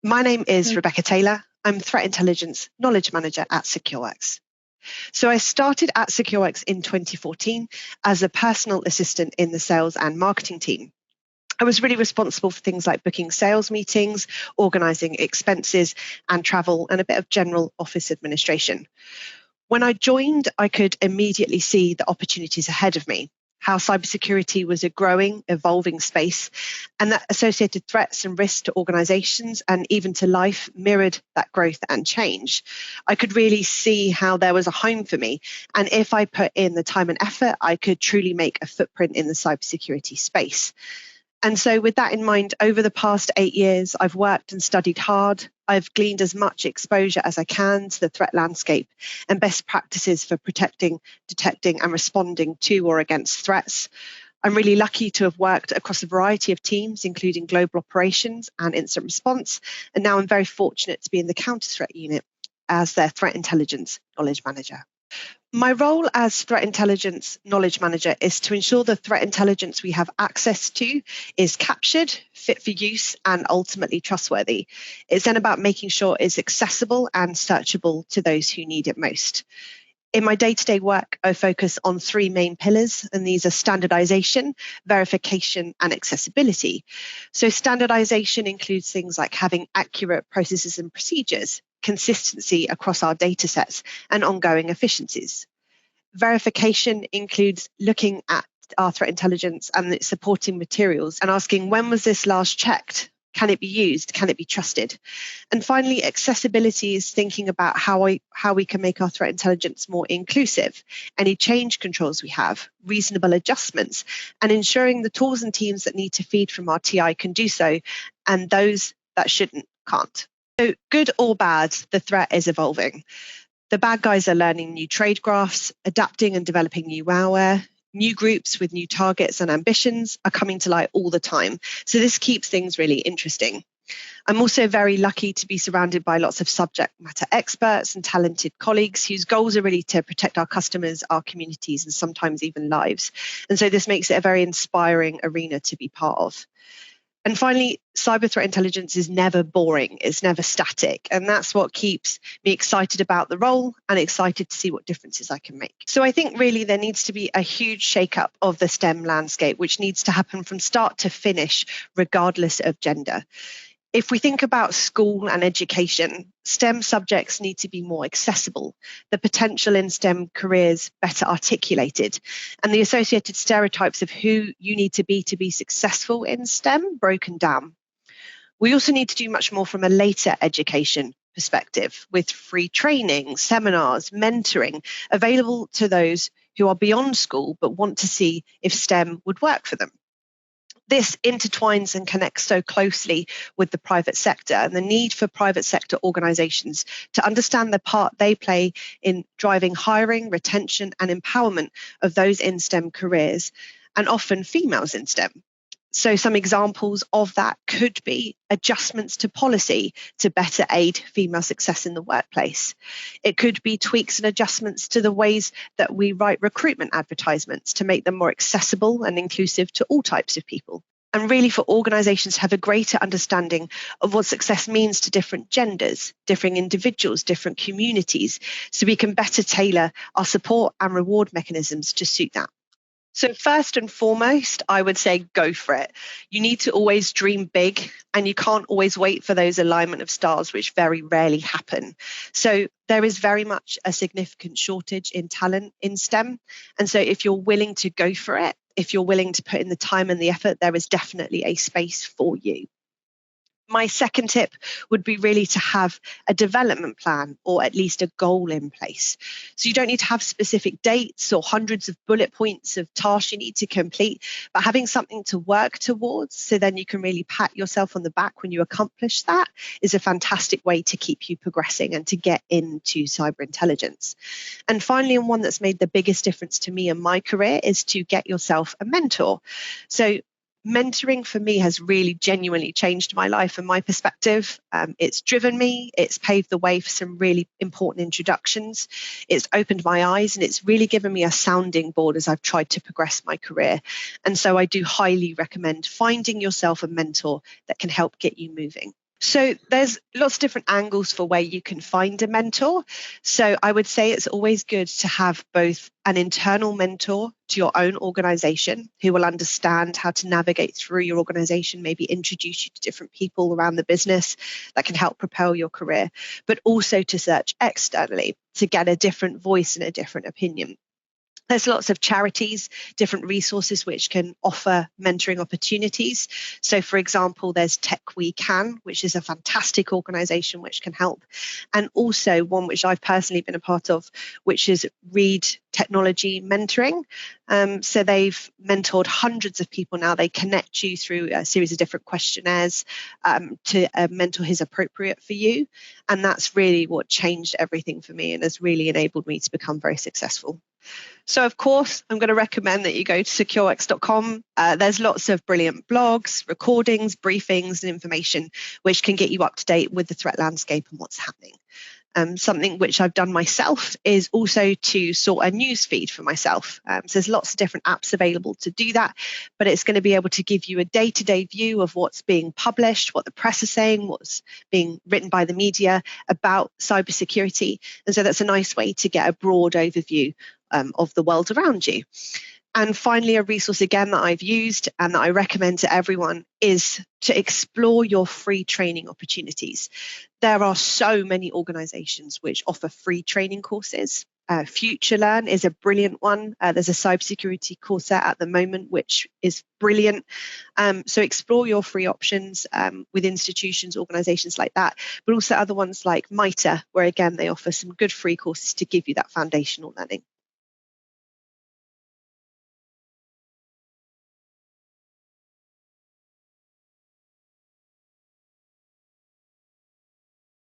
My name is Rebecca Taylor. I'm Threat Intelligence Knowledge Manager at Secureworks. So I started at Secureworks in 2014 as a personal assistant in the sales and marketing team. I was really responsible for things like booking sales meetings, organising expenses and travel, and a bit of general office administration. When I joined, I could immediately see the opportunities ahead of me, how cybersecurity was a growing, evolving space, and that associated threats and risks to organizations and even to life mirrored that growth and change. I could really see how there was a home for me, and if I put in the time and effort, I could truly make a footprint in the cybersecurity space. And so with that in mind, over the past 8 years, I've worked and studied hard. I've gleaned as much exposure as I can to the threat landscape and best practices for protecting, detecting and responding to or against threats. I'm really lucky to have worked across a variety of teams, including global operations and incident response. And now I'm very fortunate to be in the counter threat unit as their threat intelligence knowledge manager. My role as Threat Intelligence Knowledge Manager is to ensure the threat intelligence we have access to is captured, fit for use, and ultimately trustworthy. It's then about making sure it's accessible and searchable to those who need it most. In my day-to-day work, I focus on 3 main pillars, and these are standardization, verification, and accessibility. So standardization includes things like having accurate processes and procedures, consistency across our data sets, and ongoing efficiencies. Verification includes looking at our threat intelligence and its supporting materials and asking, when was this last checked? Can it be used? Can it be trusted? And finally, accessibility is thinking about how we can make our threat intelligence more inclusive, any change controls we have, reasonable adjustments, and ensuring the tools and teams that need to feed from our TI can do so, and those that shouldn't can't. So good or bad, the threat is evolving. The bad guys are learning new trade graphs, adapting and developing new malware. New groups with new targets and ambitions are coming to light all the time. So this keeps things really interesting. I'm also very lucky to be surrounded by lots of subject matter experts and talented colleagues whose goals are really to protect our customers, our communities, and sometimes even lives. And so this makes it a very inspiring arena to be part of. And finally, cyber threat intelligence is never boring, it's never static. And that's what keeps me excited about the role and excited to see what differences I can make. So I think really there needs to be a huge shakeup of the STEM landscape, which needs to happen from start to finish, regardless of gender. If we think about school and education, STEM subjects need to be more accessible, the potential in STEM careers better articulated, and the associated stereotypes of who you need to be successful in STEM broken down. We also need to do much more from a later education perspective, with free training, seminars, mentoring available to those who are beyond school but want to see if STEM would work for them. This intertwines and connects so closely with the private sector and the need for private sector organisations to understand the part they play in driving hiring, retention and empowerment of those in STEM careers, and often females in STEM. So some examples of that could be adjustments to policy to better aid female success in the workplace. It could be tweaks and adjustments to the ways that we write recruitment advertisements to make them more accessible and inclusive to all types of people. And really for organisations to have a greater understanding of what success means to different genders, different individuals, different communities, so we can better tailor our support and reward mechanisms to suit that. So first and foremost, I would say go for it. You need to always dream big, and you can't always wait for those alignment of stars, which very rarely happen. So there is very much a significant shortage in talent in STEM. And so if you're willing to go for it, if you're willing to put in the time and the effort, there is definitely a space for you. My second tip would be really to have a development plan or at least a goal in place. So you don't need to have specific dates or hundreds of bullet points of tasks you need to complete, but having something to work towards so then you can really pat yourself on the back when you accomplish that is a fantastic way to keep you progressing and to get into cyber intelligence. And finally, and one that's made the biggest difference to me in my career is to get yourself a mentor. So mentoring for me has really genuinely changed my life and my perspective. It's driven me, it's paved the way for some really important introductions. It's opened my eyes and it's really given me a sounding board as I've tried to progress my career. And so I do highly recommend finding yourself a mentor that can help get you moving. So there's lots of different angles for where you can find a mentor. So I would say it's always good to have both an internal mentor to your own organization who will understand how to navigate through your organization, maybe introduce you to different people around the business that can help propel your career, but also to search externally to get a different voice and a different opinion. There's lots of charities, different resources which can offer mentoring opportunities. So, for example, there's Tech We Can, which is a fantastic organisation which can help. And also one which I've personally been a part of, which is Read Technology Mentoring. So they've mentored hundreds of people now. They connect you through a series of different questionnaires to a mentor who's appropriate for you. And that's really what changed everything for me and has really enabled me to become very successful. So, of course, I'm going to recommend that you go to secureworks.com. There's lots of brilliant blogs, recordings, briefings, and information which can get you up to date with the threat landscape and what's happening. Something which I've done myself is also to sort a news feed for myself. So there's lots of different apps available to do that, but it's going to be able to give you a day-to-day view of what's being published, what the press is saying, what's being written by the media about cybersecurity. And so that's a nice way to get a broad overview of the world around you. And finally, a resource again that I've used and that I recommend to everyone is to explore your free training opportunities. There are so many organizations which offer free training courses. FutureLearn is a brilliant one. There's a cybersecurity course there at the moment, which is brilliant. So explore your free options with institutions, organizations like that, but also other ones like MITRE, where again, they offer some good free courses to give you that foundational learning.